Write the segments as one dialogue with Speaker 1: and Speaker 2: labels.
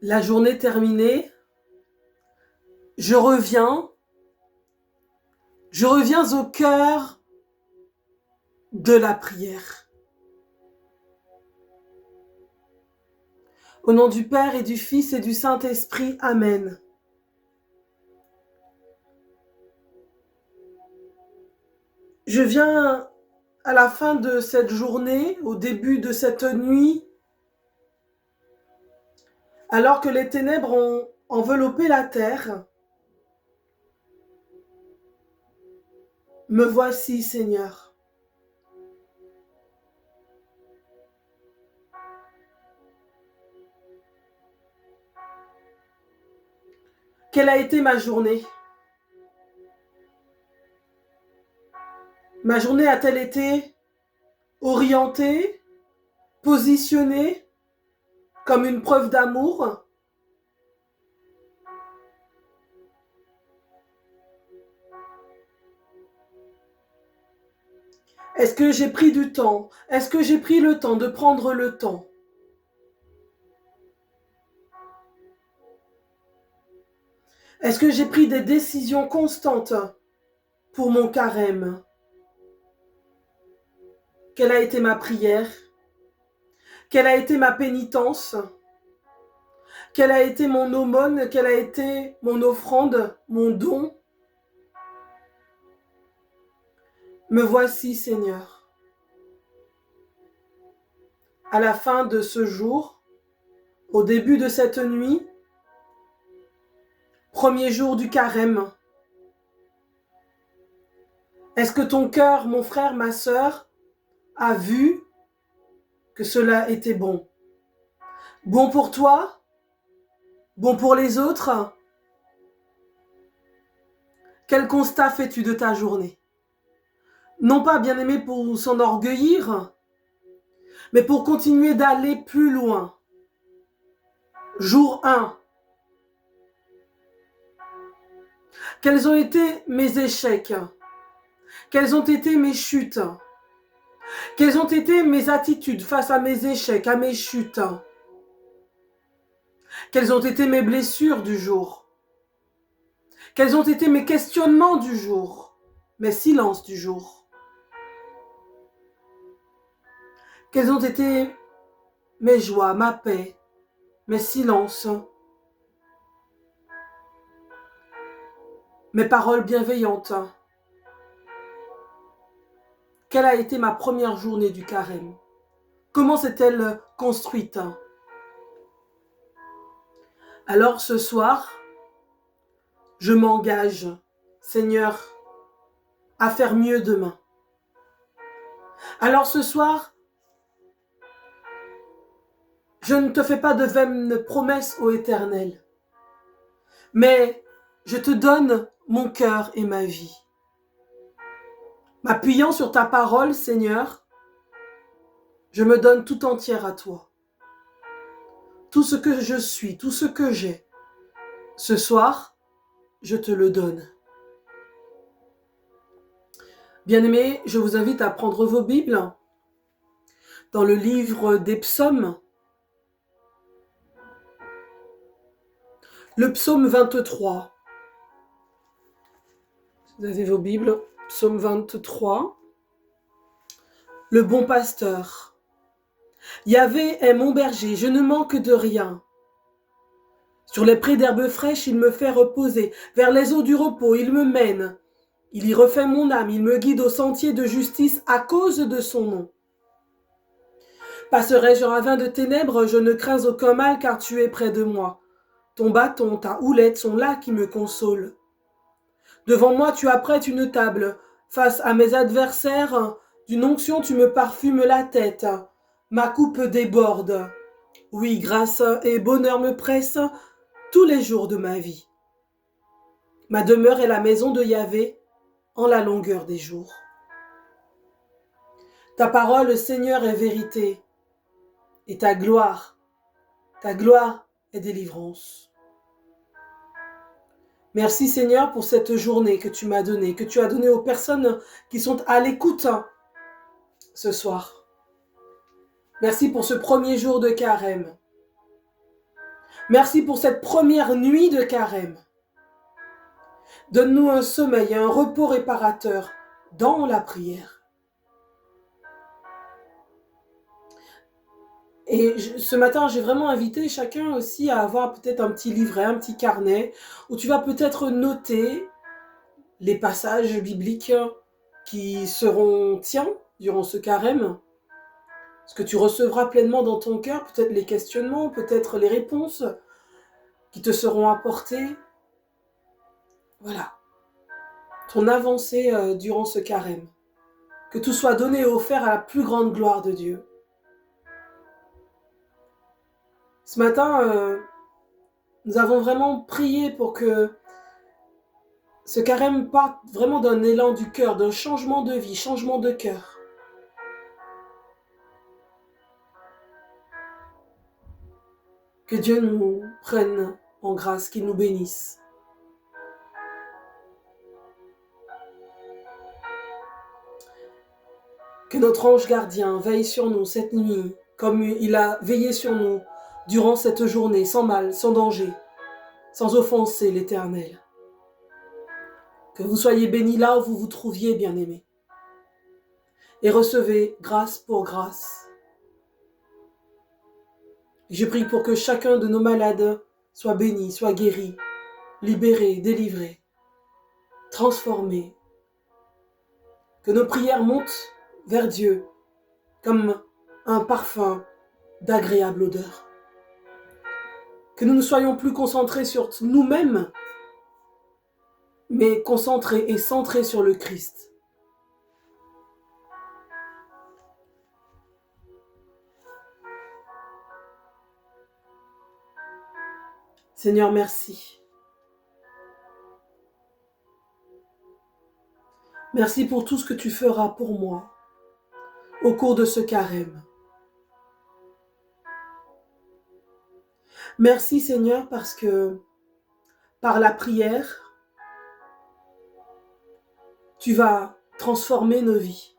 Speaker 1: La journée terminée, je reviens au cœur de la prière. Au nom du Père et du Fils et du Saint-Esprit, Amen. Je viens à la fin de cette journée, au début de cette nuit, alors que les ténèbres ont enveloppé la terre. Me voici, Seigneur. Quelle a été ma journée? Ma journée a-t-elle été orientée, positionnée comme une preuve d'amour? Est-ce que j'ai pris du temps? Est-ce que j'ai pris le temps de prendre le temps? Est-ce que j'ai pris des décisions constantes pour mon carême? Quelle a été ma prière? Quelle a été ma pénitence? Quelle a été mon aumône? Quelle a été mon offrande, mon don? Me voici, Seigneur. À la fin de ce jour, au début de cette nuit, premier jour du carême, est-ce que ton cœur, mon frère, ma sœur, a vu que cela était bon? Bon pour toi? Bon pour les autres? Quel constat fais-tu de ta journée? Non pas, bien-aimé, pour s'enorgueillir, mais pour continuer d'aller plus loin. Jour 1. Quels ont été mes échecs? Quelles ont été mes chutes? Quelles ont été mes attitudes face à mes échecs, à mes chutes? Quelles ont été mes blessures du jour? Quels ont été mes questionnements du jour? Mes silences du jour? Quelles ont été mes joies, ma paix, mes silences, mes paroles bienveillantes? Quelle a été ma première journée du carême? Comment s'est-elle construite? Alors ce soir, je m'engage, Seigneur, à faire mieux demain. Alors ce soir, je ne te fais pas de vaines promesses, ô Éternel, mais je te donne mon cœur et ma vie. M'appuyant sur ta parole, Seigneur, je me donne tout entière à toi. Tout ce que je suis, tout ce que j'ai, ce soir, je te le donne. Bien-aimés, je vous invite à prendre vos Bibles dans le livre des psaumes, le psaume 23. Vous avez vos Bibles, psaume 23. Le bon pasteur. Yahvé est mon berger, je ne manque de rien. Sur les prés d'herbes fraîches, il me fait reposer. Vers les eaux du repos, il me mène. Il y refait mon âme, il me guide au sentier de justice à cause de son nom. Passerai-je en ravin de ténèbres, je ne crains aucun mal car tu es près de moi. Ton bâton, ta houlette sont là qui me consolent. Devant moi, tu apprêtes une table. Face à mes adversaires, d'une onction tu me parfumes la tête. Ma coupe déborde. Oui, grâce et bonheur me pressent tous les jours de ma vie. Ma demeure est la maison de Yahvé en la longueur des jours. Ta parole, Seigneur, est vérité, et ta gloire est délivrance. Merci Seigneur pour cette journée que tu m'as donnée, que tu as donnée aux personnes qui sont à l'écoute ce soir. Merci pour ce premier jour de carême. Merci pour cette première nuit de carême. Donne-nous un sommeil et un repos réparateur dans la prière. Et ce matin, j'ai vraiment invité chacun aussi à avoir peut-être un petit livret, un petit carnet, où tu vas peut-être noter les passages bibliques qui seront tiens durant ce carême, ce que tu recevras pleinement dans ton cœur, peut-être les questionnements, peut-être les réponses qui te seront apportées. Voilà, ton avancée durant ce carême. Que tout soit donné et offert à la plus grande gloire de Dieu. Ce matin, nous avons vraiment prié pour que ce carême parte vraiment d'un élan du cœur, d'un changement de vie, changement de cœur. Que Dieu nous prenne en grâce, qu'il nous bénisse. Que notre ange gardien veille sur nous cette nuit, comme il a veillé sur nous durant cette journée, sans mal, sans danger, sans offenser l'Éternel. Que vous soyez bénis là où vous vous trouviez, bien-aimés. Et recevez grâce pour grâce. Je prie pour que chacun de nos malades soit béni, soit guéri, libéré, délivré, transformé. Que nos prières montent vers Dieu comme un parfum d'agréable odeur. Que nous ne soyons plus concentrés sur nous-mêmes, mais concentrés et centrés sur le Christ. Seigneur, merci. Merci pour tout ce que tu feras pour moi au cours de ce carême. Merci Seigneur parce que par la prière, tu vas transformer nos vies.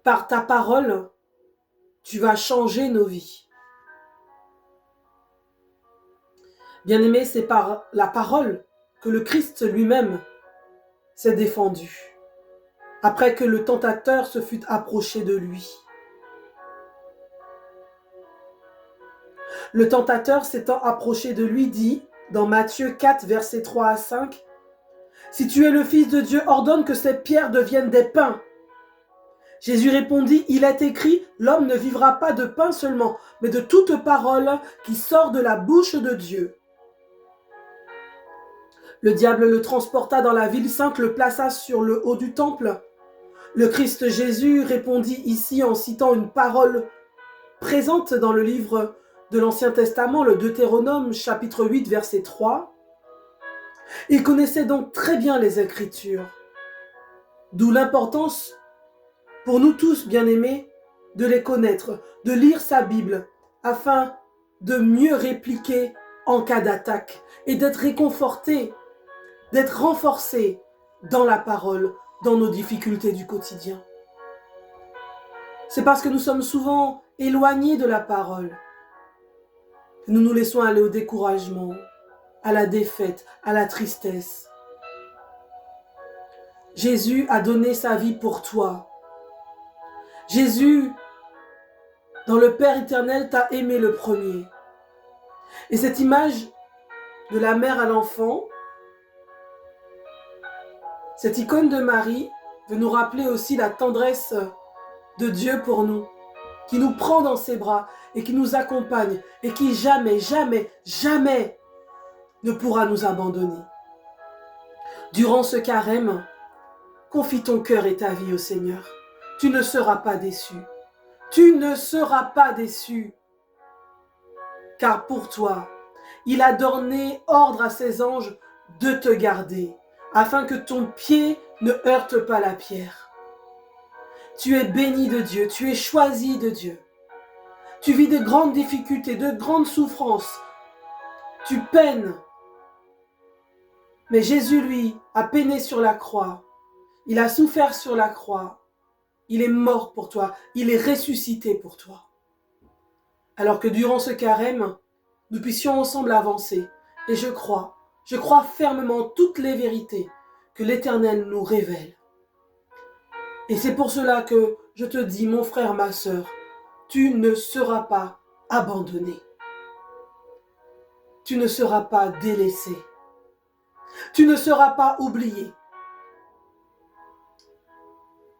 Speaker 1: Par ta parole, tu vas changer nos vies. Bien-aimé, c'est par la parole que le Christ lui-même s'est défendu, après que le tentateur se fût approché de lui. Le tentateur s'étant approché de lui dit, dans Matthieu 4, versets 3 à 5, « Si tu es le Fils de Dieu, ordonne que ces pierres deviennent des pains. » Jésus répondit, « Il est écrit, l'homme ne vivra pas de pain seulement, mais de toute parole qui sort de la bouche de Dieu. » Le diable le transporta dans la ville sainte, le plaça sur le haut du temple. Le Christ Jésus répondit ici en citant une parole présente dans le livre de l'Ancien Testament, le Deutéronome, chapitre 8, verset 3. Il connaissait donc très bien les Écritures, d'où l'importance pour nous tous, bien-aimés, de les connaître, de lire sa Bible, afin de mieux répliquer en cas d'attaque et d'être réconfortés, d'être renforcés dans la parole, dans nos difficultés du quotidien. C'est parce que nous sommes souvent éloignés de la parole que nous nous laissons aller au découragement, à la défaite, à la tristesse. Jésus a donné sa vie pour toi. Jésus, dans le Père éternel, t'a aimé le premier. Et cette image de la mère à l'enfant, cette icône de Marie, veut nous rappeler aussi la tendresse de Dieu pour nous, qui nous prend dans ses bras et qui nous accompagne et qui jamais, jamais, jamais ne pourra nous abandonner. Durant ce carême, confie ton cœur et ta vie au Seigneur. Tu ne seras pas déçu. Tu ne seras pas déçu. Car pour toi, il a donné ordre à ses anges de te garder, afin que ton pied ne heurte pas la pierre. Tu es béni de Dieu, tu es choisi de Dieu. Tu vis de grandes difficultés, de grandes souffrances. Tu peines. Mais Jésus, lui, a peiné sur la croix. Il a souffert sur la croix. Il est mort pour toi. Il est ressuscité pour toi. alors que durant ce carême, nous puissions ensemble avancer. Et je crois fermement toutes les vérités que l'Éternel nous révèle. Et c'est pour cela que je te dis, mon frère, ma sœur, tu ne seras pas abandonné. Tu ne seras pas délaissé. Tu ne seras pas oublié.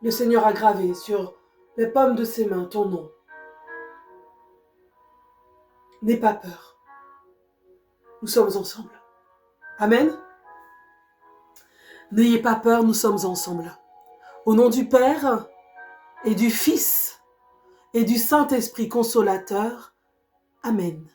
Speaker 1: Le Seigneur a gravé sur les paumes de ses mains ton nom. N'aie pas peur. Nous sommes ensemble. Amen. N'ayez pas peur, nous sommes ensemble. Au nom du Père et du Fils et du Saint-Esprit consolateur. Amen.